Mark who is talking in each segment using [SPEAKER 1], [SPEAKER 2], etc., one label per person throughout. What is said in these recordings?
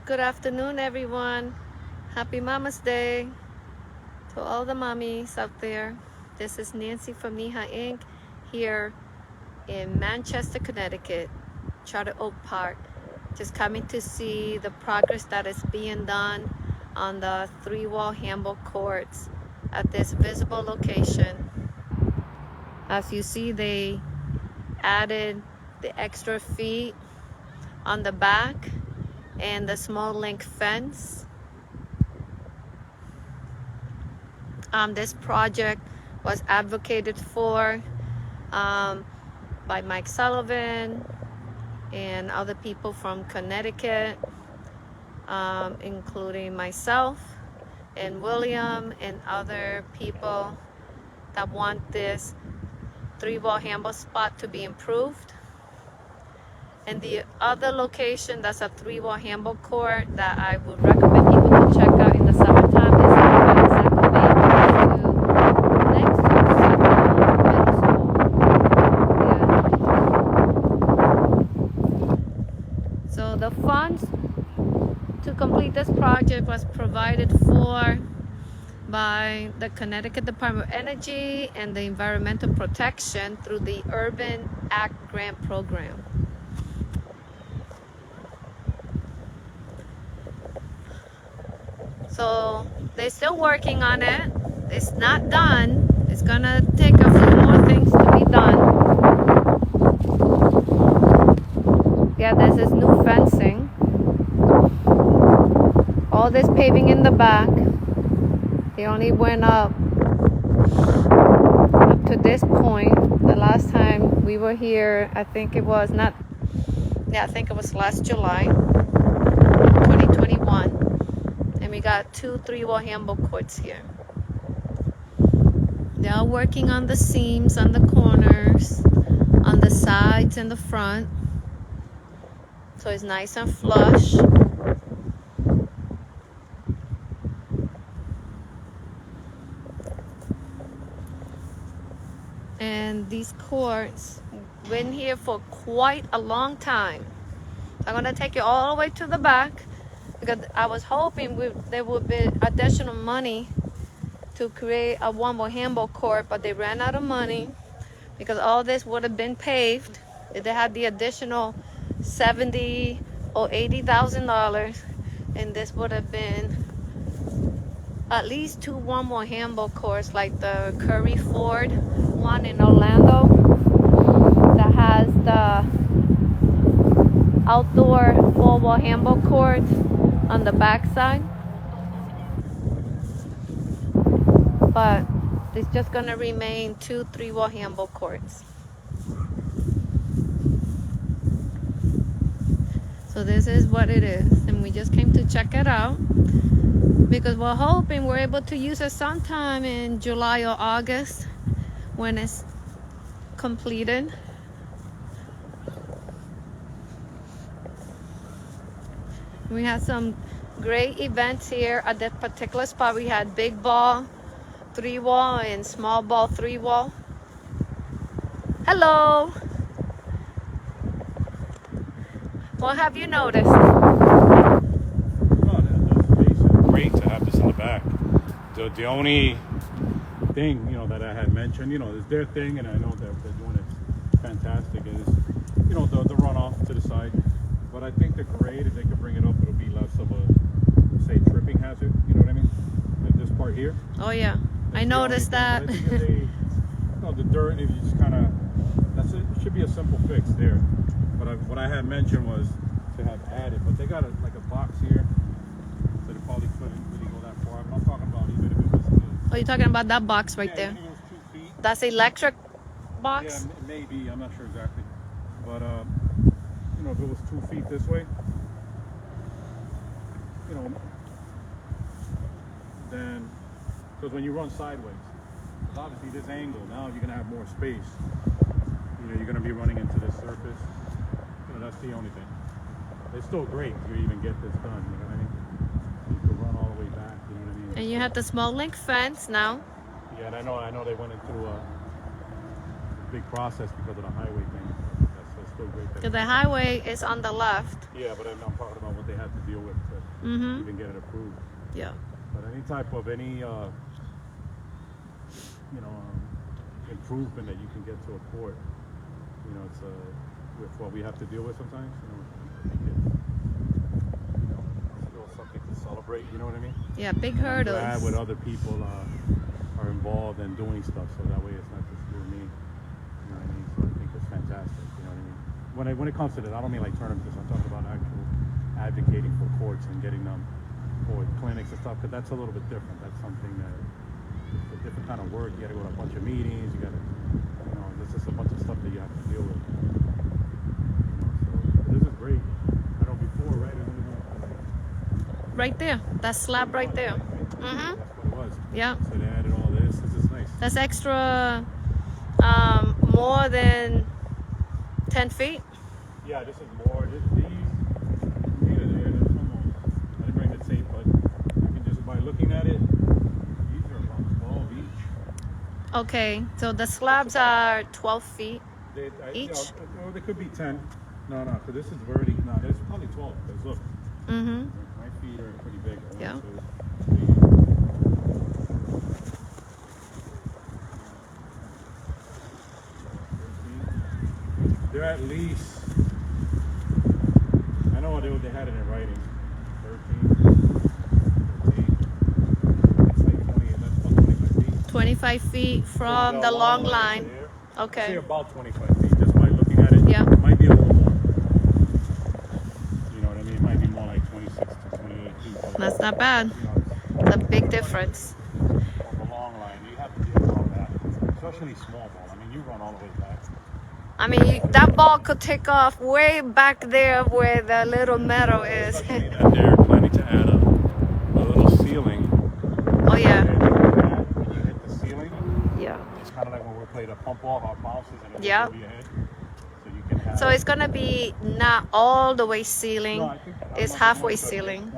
[SPEAKER 1] Good afternoon, everyone. Happy Mama's Day to all the mommies out there. This is Nancy from Mija Inc. here in Manchester, Connecticut, Charter Oak Park. Just coming to see the progress that is being done on the three-wall handball courts at this visible location. As you see, they added the extra feet on the back and the small link fence. This project was advocated for by Mike Sullivan and other people from Connecticut, including myself and William and other people that want this three-wall handball spot to be improved. And the other location that's a three-wall handball court that I would recommend people to check out in the summertime is next to middle school. Yeah. So the funds to complete this project was provided for by the Connecticut Department of Energy and the Environmental Protection through the Urban Act Grant Program. So they're still working on it. It's not done. It's gonna take a few more things to be done. Yeah, there's this new fencing. All this paving in the back. They only went up to this point. The last time we were here, I think it was last July, 2021. And we got 2 three-wall handball courts here. They are working on the seams, on the corners, on the sides and the front. So it's nice and flush. And these courts been here for quite a long time. I'm gonna take you all the way to the back, because I was hoping there would be additional money to create a one-wall handball court, but they ran out of money because all this would have been paved. If they had the additional $70,000 or $80,000, and this would have been at least 2 one-wall handball courts, like the Curry Ford one in Orlando that has the outdoor 4-wall handball court on the back side. But it's just gonna remain 2 3-wall handball courts. So this is what it is, and we just came to check it out because we're hoping we're able to use it sometime in July or August when it's completed. We had some great events here at that particular spot. We had big ball 3-wall and small ball 3-wall. Hello. What have you noticed?
[SPEAKER 2] Oh, the space is great to have this in the back. The only thing, that I had mentioned, is their thing, and I know that they're doing it fantastic, is, the runoff to the side. But I think the grade, if they could bring it up, it'll be less of a, say, tripping hazard. You know what I mean? Like this part here.
[SPEAKER 1] Oh yeah, I noticed that.
[SPEAKER 2] I think if they, the dirt, if you just kind of, that's it. It should be a simple fix there. But what I had mentioned was to have added, but they got like a box here, so they probably couldn't really go that far. I'm not talking about even if it was.
[SPEAKER 1] Oh, you're talking about that box right there?
[SPEAKER 2] Even if it was 2 feet.
[SPEAKER 1] That's electric box?
[SPEAKER 2] Yeah, maybe. I'm not sure exactly. But, if it was 2 feet this way, then, because when you run sideways, obviously this angle, now you're going to have more space. You're going to be running into this surface. That's the only thing. It's still great if you even get this done, you know what I mean? You can run all the way back, you know what I mean?
[SPEAKER 1] And you have the small link fence now.
[SPEAKER 2] Yeah, and I know they went into a big process because of the highway thing. That's still great.
[SPEAKER 1] Because the highway is on the left.
[SPEAKER 2] Yeah, but I'm talking about what they had to deal with to even get it approved.
[SPEAKER 1] Yeah.
[SPEAKER 2] But any type of improvement that you can get to a court, it's with what we have to deal with sometimes. I think it's still something to celebrate. You know what I mean?
[SPEAKER 1] Yeah, big hurdles.
[SPEAKER 2] I'm glad when other people are involved and doing stuff, so that way it's not just you and me. You know what I mean? So I think it's fantastic. You know what I mean? When it comes to this, I don't mean like tournaments. I'm talking about actual advocating for courts and getting them for clinics and stuff, because that's a little bit different. That's something that it's a different kind of work. You got to go to a bunch of meetings. You got to, there's just a bunch of stuff that you have to deal with. So this is great. I know before, right?
[SPEAKER 1] Right there. That slab right there.
[SPEAKER 2] That's what it was.
[SPEAKER 1] Yeah.
[SPEAKER 2] So they added all this. This is nice.
[SPEAKER 1] That's extra, more than 10 feet.
[SPEAKER 2] Yeah, this is more. These, there's almost, I didn't bring the tape, but you can just, by looking at it, these are about 12 each.
[SPEAKER 1] Okay, so the slabs are 12 feet each?
[SPEAKER 2] Well, they could be 10. No, because this is already, no, there's probably 12. Because look, my feet are pretty big.
[SPEAKER 1] Yeah.
[SPEAKER 2] They're at least, I know they had it in writing, 13. It's like 20, that's about 25 feet.
[SPEAKER 1] 25 feet from the long line.
[SPEAKER 2] I'd
[SPEAKER 1] Okay.
[SPEAKER 2] say about 25 feet, just by looking at it.
[SPEAKER 1] Yeah.
[SPEAKER 2] It might be a little more. You know what I mean? It might be more like 26 to 28 feet.
[SPEAKER 1] That's not bad.
[SPEAKER 2] It's
[SPEAKER 1] It's a big difference.
[SPEAKER 2] on the long line. You have to deal with all that, especially small ball. I mean, you run all the way back.
[SPEAKER 1] I mean, that ball could take off way back there where the little meadow is.
[SPEAKER 2] Especially that they're planning to add a little ceiling.
[SPEAKER 1] Oh, yeah.
[SPEAKER 2] When you hit the ceiling,
[SPEAKER 1] Yeah.
[SPEAKER 2] it's kind of like when we're playing a pump off our bounces and it
[SPEAKER 1] Yeah.
[SPEAKER 2] will go over your head. So you can have.
[SPEAKER 1] So it's going to be not all the way ceiling.
[SPEAKER 2] No, I think
[SPEAKER 1] It's halfway ceiling.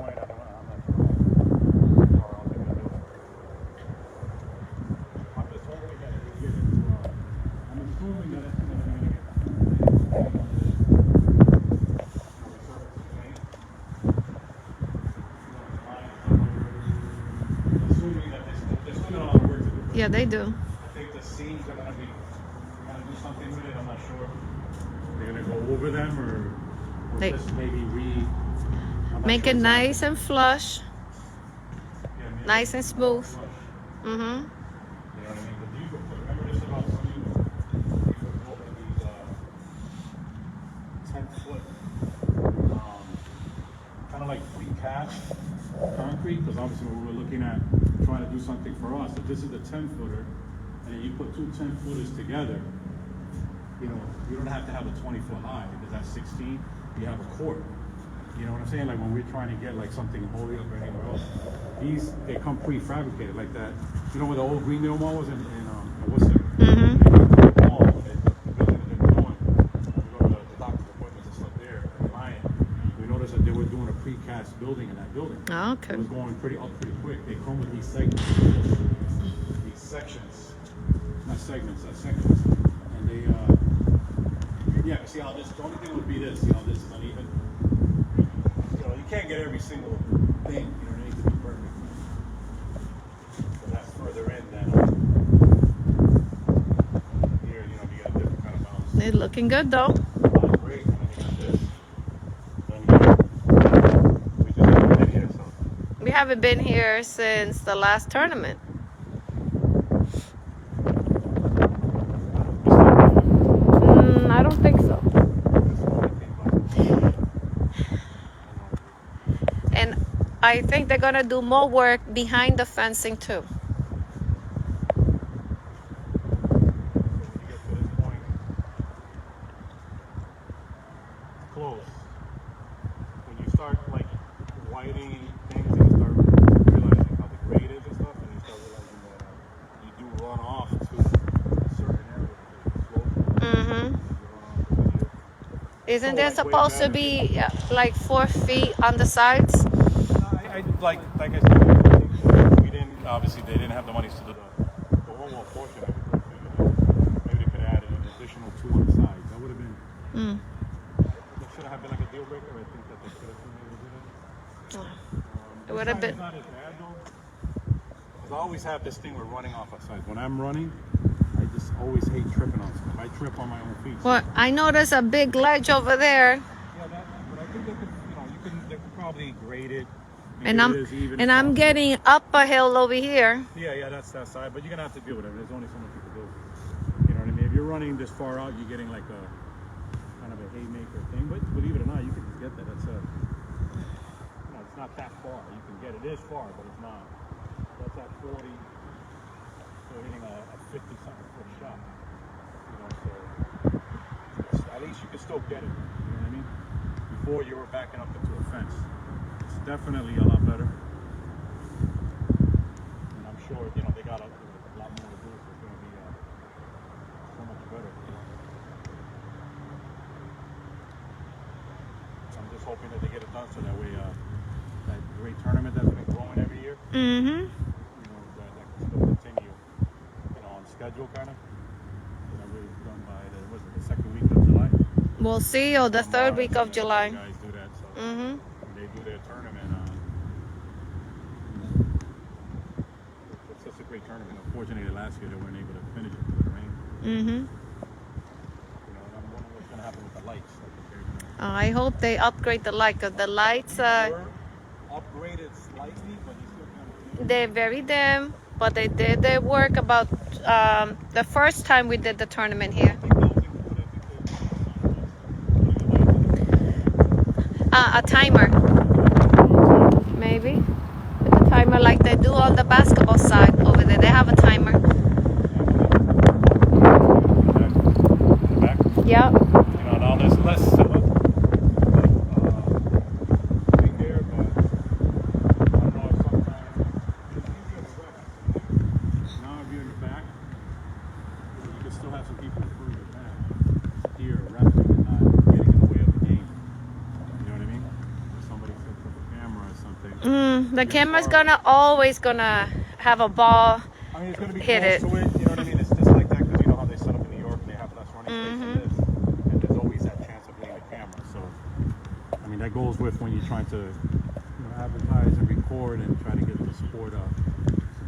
[SPEAKER 1] Yeah, they do.
[SPEAKER 2] I think the seams are gonna do something with it. I'm not sure. They're gonna go over them or
[SPEAKER 1] They-
[SPEAKER 2] just maybe I'm not
[SPEAKER 1] Make
[SPEAKER 2] sure
[SPEAKER 1] it
[SPEAKER 2] exactly.
[SPEAKER 1] nice and flush.
[SPEAKER 2] Yeah, maybe
[SPEAKER 1] Nice and smooth.
[SPEAKER 2] flush.
[SPEAKER 1] Mm-hmm.
[SPEAKER 2] You know what I mean? But you could remember this about some you could open these 10-foot kind of like precast concrete, because obviously we were looking at trying to do something for us. If this is a 10-footer, and then you put two 10-footers together, you don't have to have a 20-foot high, because that's 16. You have a court. You know what I'm saying? Like when we're trying to get like something holy up or anywhere else, they come prefabricated like that. You know where the old Greendale Mall was in Worcester?
[SPEAKER 1] Mm-hmm.
[SPEAKER 2] Mall, the building that they're doing. We go to the doctor's appointments and stuff there, Ryan. We noticed that they were doing a precast building in that building.
[SPEAKER 1] Oh, okay.
[SPEAKER 2] It was going pretty quick. They come with these segments, these sections, not segments, sections, and they yeah. See how this? The only thing would be this. See how this is uneven. You can't get every single thing. It needs to be perfect. So that's further in than here. You got a different kind of balance.
[SPEAKER 1] They're looking good though.
[SPEAKER 2] Great. And then you got this. We just haven't been here, so.
[SPEAKER 1] We haven't been here since the last tournament. I don't think so. And I think they're gonna do more work behind the fencing too.
[SPEAKER 2] Close. When you start like whitening things and you start realizing how the grade is and stuff, and you start realizing that you do run off to a certain area because the slope.
[SPEAKER 1] Isn't
[SPEAKER 2] So,
[SPEAKER 1] there
[SPEAKER 2] like, way
[SPEAKER 1] supposed to
[SPEAKER 2] better.
[SPEAKER 1] be like 4 feet on the sides?
[SPEAKER 2] Like I said, we didn't. Obviously, they didn't have the money to do the whole wall portion of it. Maybe they could add an additional 2 on the sides. That would have been they could have been able to do that.
[SPEAKER 1] It would have
[SPEAKER 2] This
[SPEAKER 1] been.
[SPEAKER 2] time it's not as bad though. 'Cause I always have this thing with running off a side. When I'm running, I just always hate tripping on stuff. I trip on my own feet.
[SPEAKER 1] Well, I know there's a big ledge over there,
[SPEAKER 2] Yeah, that, but I think they could, they could probably grade it.
[SPEAKER 1] and
[SPEAKER 2] make it as even as
[SPEAKER 1] I'm
[SPEAKER 2] possible.
[SPEAKER 1] getting up a hill over here.
[SPEAKER 2] Yeah, that's that side. But you're gonna have to deal with it. There's only so much you can do. You know what I mean? If you're running this far out, you're getting like a kind of a haymaker thing. But believe it or not, you can just get that. That's it's not that far. You can get it. It is far, but it's not. That's at 40. So hitting a 50-something foot shot. So at least you can still get it. You know what I mean? Before you were backing up into a fence. It's definitely a lot better. And I'm sure, they got a lot more to do, so it's going to be so much better. I'm just hoping that they get it done so that way, that great tournament that's been growing every year,
[SPEAKER 1] Mm-hmm.
[SPEAKER 2] that can still continue, on schedule kind of. That way it's done by the second week of July.
[SPEAKER 1] We'll see, or the third week of July.
[SPEAKER 2] You guys do that, so
[SPEAKER 1] Mm-hmm.
[SPEAKER 2] when they do their tournament. It's such a great tournament. Unfortunately, last year they weren't able to finish it because of the rain.
[SPEAKER 1] Mm-hmm.
[SPEAKER 2] And I'm wondering what's going to happen with the lights. Like if they're gonna,
[SPEAKER 1] I hope they upgrade the light, because the lights
[SPEAKER 2] were upgraded slightly, but you still kind of.
[SPEAKER 1] they're very dim, but they did their work about the first time we did the tournament here. A timer, maybe. With a timer like they do on the basketball side over there. They have a timer.
[SPEAKER 2] In the back.
[SPEAKER 1] Yep.
[SPEAKER 2] Now there's less thing there, but I don't know if sometimes it's easier to rep. Now if you're in the back, you can still have some people further back here repping and not getting in the way of the game. You know what I mean? If somebody sets up a camera or something.
[SPEAKER 1] The camera's always gonna have a ball.
[SPEAKER 2] I mean, it's going to be
[SPEAKER 1] Hit
[SPEAKER 2] close
[SPEAKER 1] it.
[SPEAKER 2] to it. You know what I mean? It's just like that because you know how they set up in New York and they have less running space than this. And there's always that chance of hitting the camera. So, I mean, that goes with when you're trying to advertise and record and try to get the sport to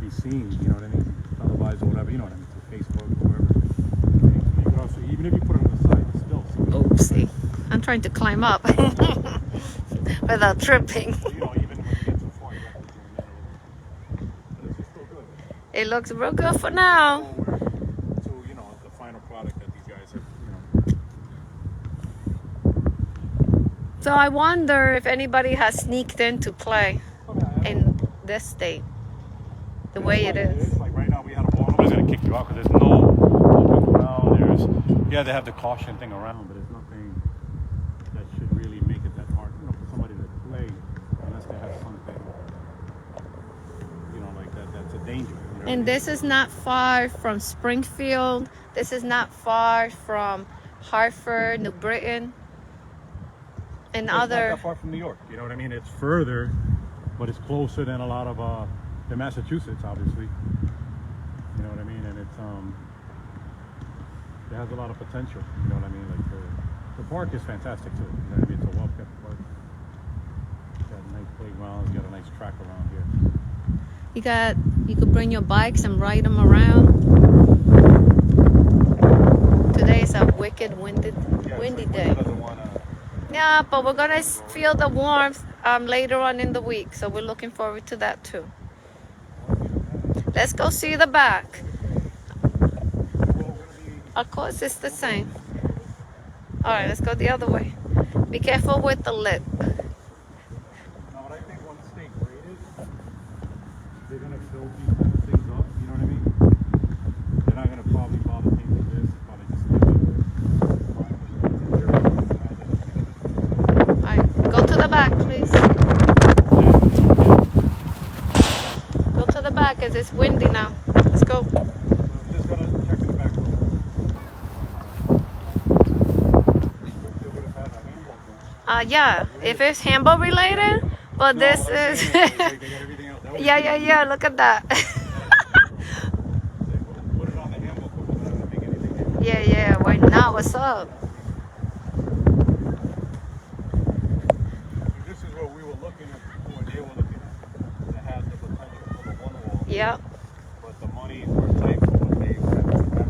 [SPEAKER 2] be seen. You know what I mean? Televised or whatever. You know what I mean? Through Facebook or wherever. You can also, even if you put it on the site, it's still.
[SPEAKER 1] Oopsie. I'm trying to climb up without tripping.
[SPEAKER 2] You know, even when you get too far, you have to zoom in a little. But it's still good.
[SPEAKER 1] It looks real good for now.
[SPEAKER 2] Forward to, the final product that these guys have,
[SPEAKER 1] So I wonder if anybody has sneaked in to play in this state, the way it is.
[SPEAKER 2] Like right now we had a ball. Nobody's gonna kick you out because there's no open ground. They have the caution thing around, but there's nothing that should really make it that hard, for somebody to play unless they have something, like that. That's a danger.
[SPEAKER 1] And this is not far from Springfield. This is not far from Hartford, New Britain, and
[SPEAKER 2] It's not
[SPEAKER 1] other.
[SPEAKER 2] that far from New York. You know what I mean? It's further, but it's closer than a lot of than Massachusetts, obviously. You know what I mean? And it's it has a lot of potential. You know what I mean? Like the park is fantastic too. You know what I mean? It's a well-kept park. It's got a nice playground. It's got a nice track around here.
[SPEAKER 1] You could bring your bikes and ride them around. Today is a wicked windy day. Yeah, but we're gonna feel the warmth later on in the week, so we're looking forward to that too. Let's go see the back. Of course, it's the same. All right, let's go the other way. Be careful with the lip.
[SPEAKER 2] Now, what I think once they grade it, they're gonna fill these kind of things up. You know what I mean? They're not gonna probably bother painting this. Probably just
[SPEAKER 1] All right, go to the back, please. Go to the back, as it's windy now. Let's go.
[SPEAKER 2] just gotta check in the back room. They would have had a handball game.
[SPEAKER 1] Yeah, if it's handball related, but this
[SPEAKER 2] No, what I'm
[SPEAKER 1] is.
[SPEAKER 2] saying is, they got everything else. That was
[SPEAKER 1] Yeah. Look at that.
[SPEAKER 2] They put it on the handball court, but they're not gonna make anything.
[SPEAKER 1] Yeah. Right now, what's up? Yeah.
[SPEAKER 2] But the money were tight for what they had to have.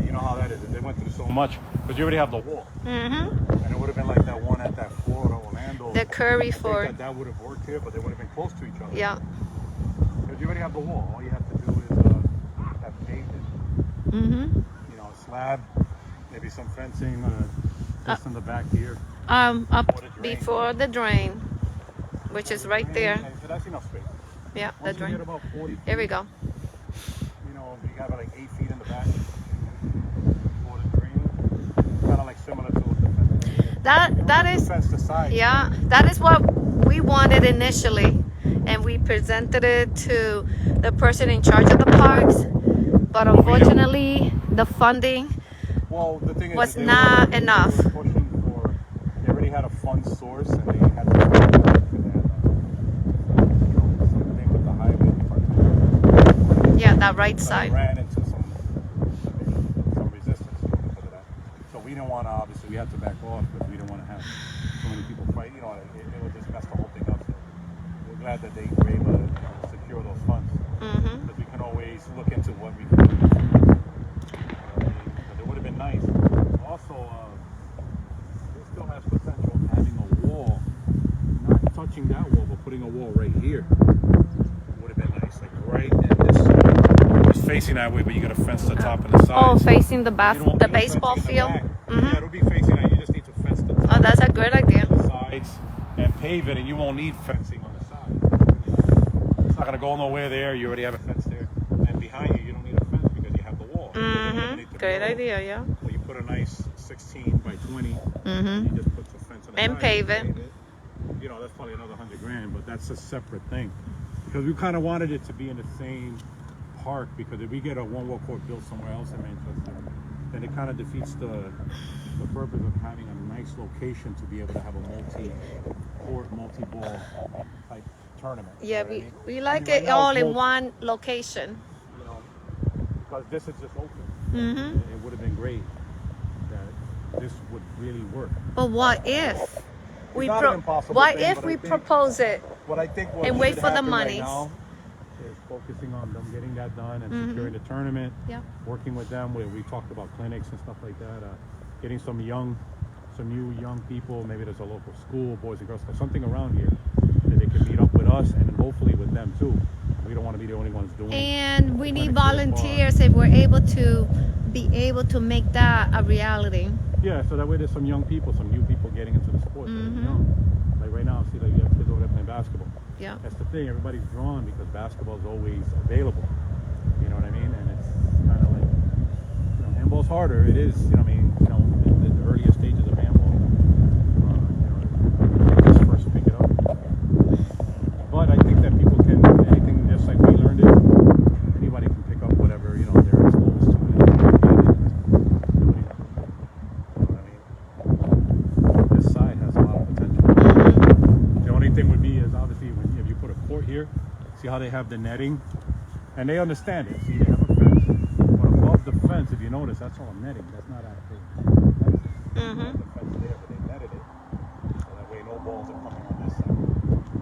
[SPEAKER 2] You know how that is. They went through so much, but you already have the wall.
[SPEAKER 1] Mm-hmm.
[SPEAKER 2] And it would have been like that one at that Florida, Orlando.
[SPEAKER 1] The Curry
[SPEAKER 2] I think
[SPEAKER 1] Fort.
[SPEAKER 2] that would have worked here, but they would have been close to each other.
[SPEAKER 1] Yeah.
[SPEAKER 2] Because you already have the wall. All you have to do is have pavement.
[SPEAKER 1] Mm-hmm.
[SPEAKER 2] You know, a slab, maybe some fencing, just in the back here.
[SPEAKER 1] Up
[SPEAKER 2] Before the drain.
[SPEAKER 1] before the drain, which is right there.
[SPEAKER 2] So that's enough space.
[SPEAKER 1] Yeah, the
[SPEAKER 2] Once you
[SPEAKER 1] drain.
[SPEAKER 2] get about 40
[SPEAKER 1] Here we
[SPEAKER 2] feet,
[SPEAKER 1] go.
[SPEAKER 2] you know, you got like 8 feet in the back for the drain. Kind of like similar to what the fence is.
[SPEAKER 1] That is,
[SPEAKER 2] The fence the side.
[SPEAKER 1] yeah, that is what we wanted initially, and we presented it to the person in charge of the parks. But unfortunately, the funding
[SPEAKER 2] Well, the thing is,
[SPEAKER 1] was
[SPEAKER 2] they
[SPEAKER 1] not
[SPEAKER 2] were,
[SPEAKER 1] enough.
[SPEAKER 2] They were pushing for, they already had a fund source and they had to, you know, something with the highway department.
[SPEAKER 1] Yeah, that right
[SPEAKER 2] So they
[SPEAKER 1] side.
[SPEAKER 2] ran into some resistance because of that. So we didn't want to, obviously, we had to back off, but we didn't want to have so many people fight. You know, it would just mess the whole thing up. So we're glad that they were able to secure those funds.
[SPEAKER 1] Mm-hmm.
[SPEAKER 2] Because we can always look into what we can do. Because it would have been nice. Also, it still has potential of having a wall, not touching that wall, but putting a wall right here. Would have been nice, like right in this side. It's facing that way, but you got to fence the top and the sides.
[SPEAKER 1] Oh, facing the
[SPEAKER 2] You don't-
[SPEAKER 1] the
[SPEAKER 2] you don't
[SPEAKER 1] baseball
[SPEAKER 2] fence it in the
[SPEAKER 1] field.
[SPEAKER 2] back.
[SPEAKER 1] Mm-hmm.
[SPEAKER 2] Yeah, it'll be facing that. You just need to fence the top
[SPEAKER 1] Oh, that's a good idea.
[SPEAKER 2] and the sides and pave it, and you won't need fencing on the side. It's not going to go nowhere there. You already have a fence there. And behind you, you don't need a fence because you have the wall.
[SPEAKER 1] Mm-hmm. Great idea, yeah.
[SPEAKER 2] So you put a nice 16 by 20, and
[SPEAKER 1] Mm-hmm.
[SPEAKER 2] you just put the fence on the
[SPEAKER 1] And
[SPEAKER 2] side
[SPEAKER 1] pave it.
[SPEAKER 2] You know, that's probably another $100,000, but that's a separate thing. Because we kind of wanted it to be in the same park, because if we get a one-wall court built somewhere else in Manchester, then it kind of defeats the purpose of having a nice location to be able to have a multi-court, multi-ball type tournament. You
[SPEAKER 1] Yeah,
[SPEAKER 2] know what I mean?
[SPEAKER 1] we like
[SPEAKER 2] Right
[SPEAKER 1] it
[SPEAKER 2] now,
[SPEAKER 1] all in
[SPEAKER 2] most-
[SPEAKER 1] one location.
[SPEAKER 2] You know, because this is just open.
[SPEAKER 1] Mm-hmm.
[SPEAKER 2] It would have been great that this would really work.
[SPEAKER 1] But what if we
[SPEAKER 2] not an impossible
[SPEAKER 1] what
[SPEAKER 2] thing,
[SPEAKER 1] if
[SPEAKER 2] but
[SPEAKER 1] we
[SPEAKER 2] I think-
[SPEAKER 1] propose it?
[SPEAKER 2] What I think
[SPEAKER 1] And wait for the
[SPEAKER 2] happen
[SPEAKER 1] monies.
[SPEAKER 2] right now is focusing on them getting that done and
[SPEAKER 1] Mhm.
[SPEAKER 2] securing the tournament.
[SPEAKER 1] Yeah.
[SPEAKER 2] Working with them, where we talked about clinics and stuff like that. Getting some new young people. Maybe there's a local school, Boys and Girls Club, something around here that they can meet up with us and hopefully with them too. We don't want to be the only ones doing it.
[SPEAKER 1] And we need
[SPEAKER 2] Clinics very far.
[SPEAKER 1] volunteers if we're able to make that a reality.
[SPEAKER 2] Yeah, so that way there's some young people, some new people getting into the sport. That are
[SPEAKER 1] Mhm.
[SPEAKER 2] young. Like right now, see, like you have kids over there playing basketball.
[SPEAKER 1] Yeah.
[SPEAKER 2] That's the thing. Everybody's drawn because basketball is always available. You know what I mean? And it's kind of like, you know, handball's harder. It is. You know what I mean? You know, in the earlier stages of handball, you know, just first pick it up. But I think that people can anything just like we learned it. Anybody can pick up whatever they're exposed to. You know what I mean? This side has a lot of potential. The only thing would be is obviously if you put a court here, see how they have the netting, and they understand it. See, they have a fence, but above the fence, if you notice, that's all netting. That's not actually fencing.
[SPEAKER 1] Mhm.
[SPEAKER 2] The fence there, but they netted it, so that way no balls are coming on this side.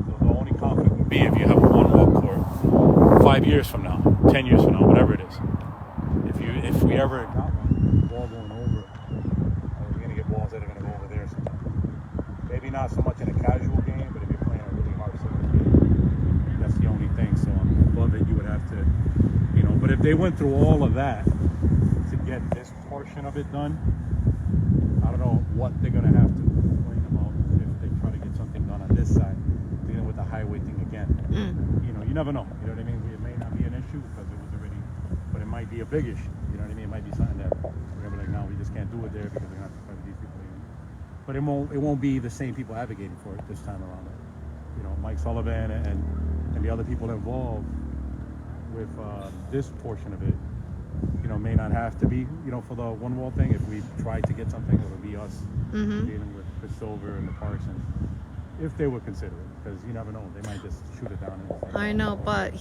[SPEAKER 2] So the only conflict would be if you have a one-wall court 5 years from now, 10 years from now, whatever it is. If we ever got one ball going over, we're gonna get balls that are gonna go over there sometime. Maybe not so much in a casual game, but if you're playing a really hard service game, that's the only thing. So above it, you would have to, but if they went through all of that to get this portion of it done, I don't know what they're gonna have to complain about if they try to get something done on this side, dealing with the highway thing again. You never know. You know what I mean? It may not be an issue because it was already, but it might be a big issue. You know what I mean? It might be something that we're gonna be like, no, we just can't do it there because we're gonna have to fight with these people. But it won't be the same people advocating for it this time around. Mike Sullivan and the other people involved with this portion of it, may not have to be, for the one wall thing. If we tried to get something, it would be us dealing with Chris Silver and the parks, and if they would consider it, because you never know, they might just shoot it down.
[SPEAKER 1] I know, but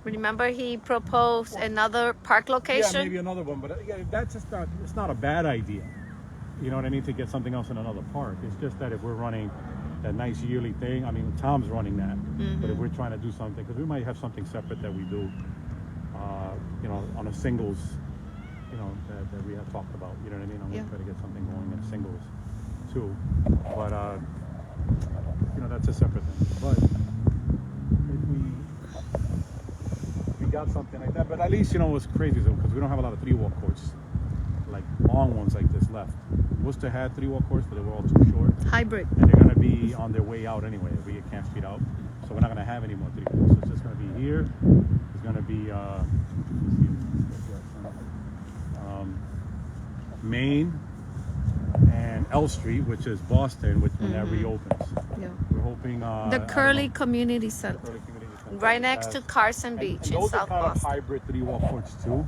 [SPEAKER 1] remember he proposed another park location.
[SPEAKER 2] Yeah, maybe another one, but that's just not. It's not a bad idea. You know what I mean? To get something else in another park. It's just that if we're running that nice yearly thing. I mean, Tom's running that, but if we're trying to do something, because we might have something separate that we do, you know, on a singles, you know, that we have talked about. You know what I mean? I'm gonna try to get something going in singles too, but you know, that's a separate thing. But if we got something like that, but at least, you know, what's crazy is because we don't have a lot of 3-wall courts, like long ones like this left. Worcester had 3-wall courts, but they were all too short.
[SPEAKER 1] Hybrid.
[SPEAKER 2] And they're gonna be on their way out anyway. We get Camp Street out, so we're not gonna have any more 3-walls. So it's just gonna be here. It's gonna be Main and L Street, which is Boston, which when that reopens.
[SPEAKER 1] Yeah.
[SPEAKER 2] We're hoping
[SPEAKER 1] The Curly Community Center,
[SPEAKER 2] Curly Community Center.
[SPEAKER 1] right next to Carson Beach
[SPEAKER 2] And
[SPEAKER 1] in
[SPEAKER 2] those
[SPEAKER 1] South
[SPEAKER 2] are kind
[SPEAKER 1] Boston.
[SPEAKER 2] of hybrid 3-wall courts too.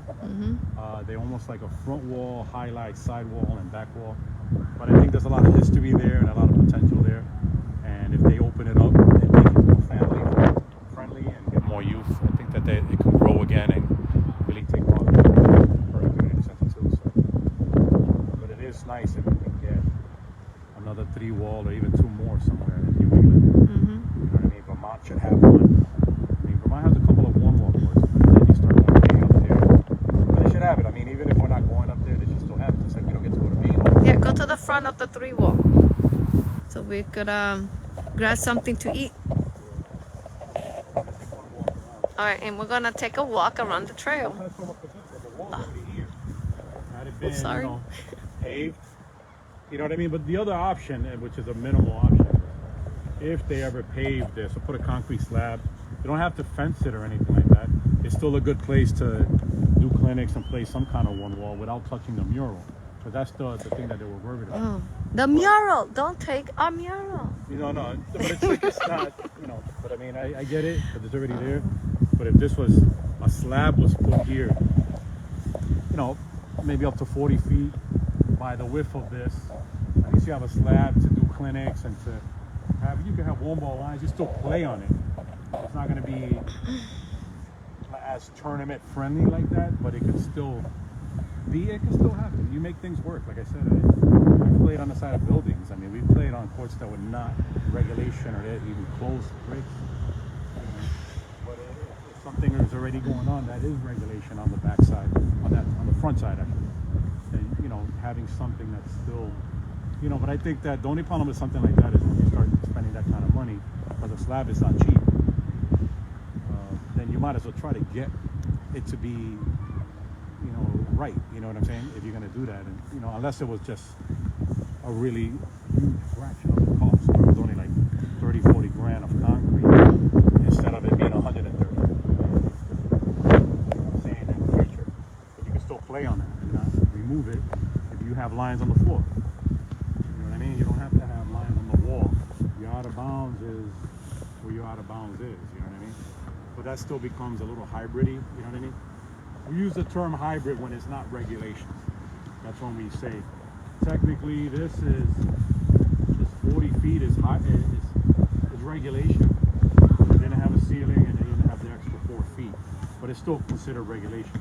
[SPEAKER 2] They're almost like a front wall, highlight, side wall, and back wall. But I think there's a lot of history there and a lot of potential there. And if they open it up and make it more family friendly and get more youth, I think that it can grow again and really take off. Curly Community Center too. So. But it is nice if we can get another 3-wall or even 2 more somewhere in New England. You know what I mean? Vermont should have one. I mean, Vermont has a couple of 1-wall courts, but then you start going up there. But they should have it. I mean, even if we're not going up there, they should still have it. Just like we don't get to go to Maine.
[SPEAKER 1] Yeah, go to the front of the 3-wall, so we could grab something to eat. All right, and we're gonna take a walk around the trail.
[SPEAKER 2] Had it been,
[SPEAKER 1] Sorry.
[SPEAKER 2] you know, paved, you know what I mean? But the other option, which is a minimal option, if they ever pave this or put a concrete slab, you don't have to fence it or anything like that. It's still a good place to do clinics and place some kind of 1-wall without touching the mural. But that's the thing that they were worried about.
[SPEAKER 1] Oh, the mural! Don't take our mural.
[SPEAKER 2] You know, no, but it's like it's not, you know. But I mean, I get it, but it's already there. But if this was a slab was put here, you know, maybe up to 40 feet by the width of this, at least you have a slab to do clinics and to have. You can have 1-ball lines. You still play on it. It's not going to be as tournament friendly like that, but it can still be. It can still happen. You make things work. Like I said, we played on the side of buildings. I mean, we played on courts that were not regulation or even closed bricks. But if something is already going on, that is regulation on the back side, on the front side actually. And, you know, having something that's still, you know. But I think that the only problem with something like that is when you start spending that kind of money, because the slab is not cheap. Then you might as well try to get it to be, you know, right. You know what I'm saying? If you're going to do that, and you know, unless it was just a really huge fraction of the cost, where it was only like 30, 40 grand of concrete instead of it being 130. You know what I'm saying, in the future, but you can still play on that and not remove it if you have lines on the floor. You know what I mean? You don't have to have lines on the wall. Your out of bounds is where your out of bounds is. You know what I mean? But that still becomes a little hybrid-y. You know what I mean? We use the term hybrid when it's not regulation. That's when we say, technically, this 40 feet is regulation. They didn't have a ceiling and they didn't have the extra 4 feet, but it's still considered regulation.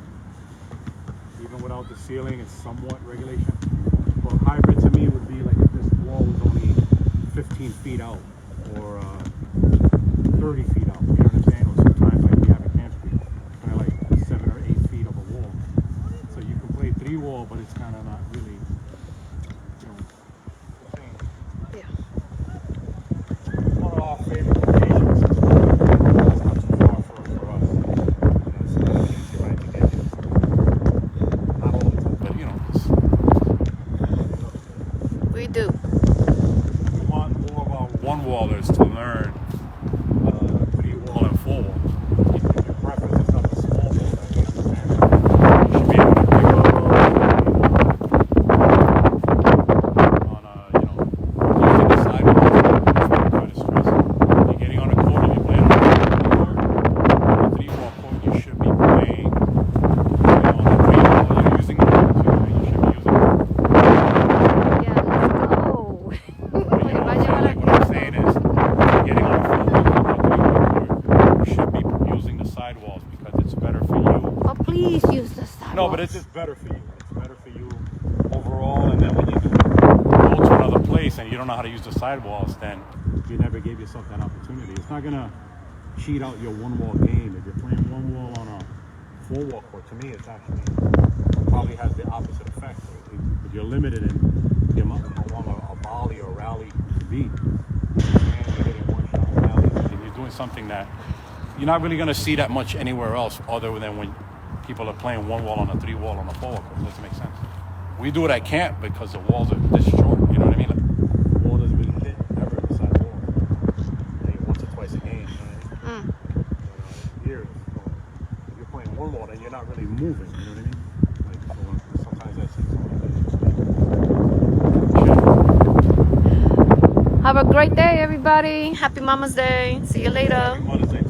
[SPEAKER 2] Even without the ceiling, it's somewhat regulation. But hybrid to me would be like if this wall was only 15 feet out or 30 feet out. You know what I'm saying? Or sometimes like we have in Camp Street, kind of like 7 or 8 feet of a wall. So you can play 3-wall, but it's kind of not really, you know, the same.
[SPEAKER 1] Yeah.
[SPEAKER 2] It's one of our favorite locations. It's not too far for us. You know, it's not an easy ride to get here. Not all the time, but you know,
[SPEAKER 1] We do.
[SPEAKER 2] we want more of our 1-wallers to learn 3-wall and 4-wall. If your preference is not the small wall, you should be able to pick up on you know, using the sidewalk. That's what I try to stress. You're getting on a court, if you're playing on a 3-wall court, you should be playing, you know, on the 3-wall. You're using the courts, you should be using them.
[SPEAKER 1] Yeah, let's go.
[SPEAKER 2] But, you know, so like what I'm saying is, getting on a 4-wall court, you should be using the sidewalls because it's better for you.
[SPEAKER 1] Oh, please use the sidewalk.
[SPEAKER 2] No, but it's just better for you. It's better for you overall. And then when you go to another place and you don't know how to use the sidewalls, then you never gave yourself that opportunity. It's not gonna cheat out your one-wall game. If you're playing one wall on a four-wall court, to me, it's actually probably has the opposite effect. If you're limited in the amount of a volley or rally to beat, and you're hitting one shot rally, and you're doing something that you're not really gonna see that much anywhere else, other than when people are playing one wall on a three wall on a four wall court. Doesn't make sense. We do it at camp because the walls are this short. You know what I mean? Like, the wall doesn't really hit ever the side wall. Maybe once or twice a game. Right? Here, so if you're playing one wall, then you're not really moving. You know what I mean? Like, so sometimes I see some of that.
[SPEAKER 1] Have a great day, everybody. Happy Mama's Day. See you later.
[SPEAKER 2] Happy Mother's Day.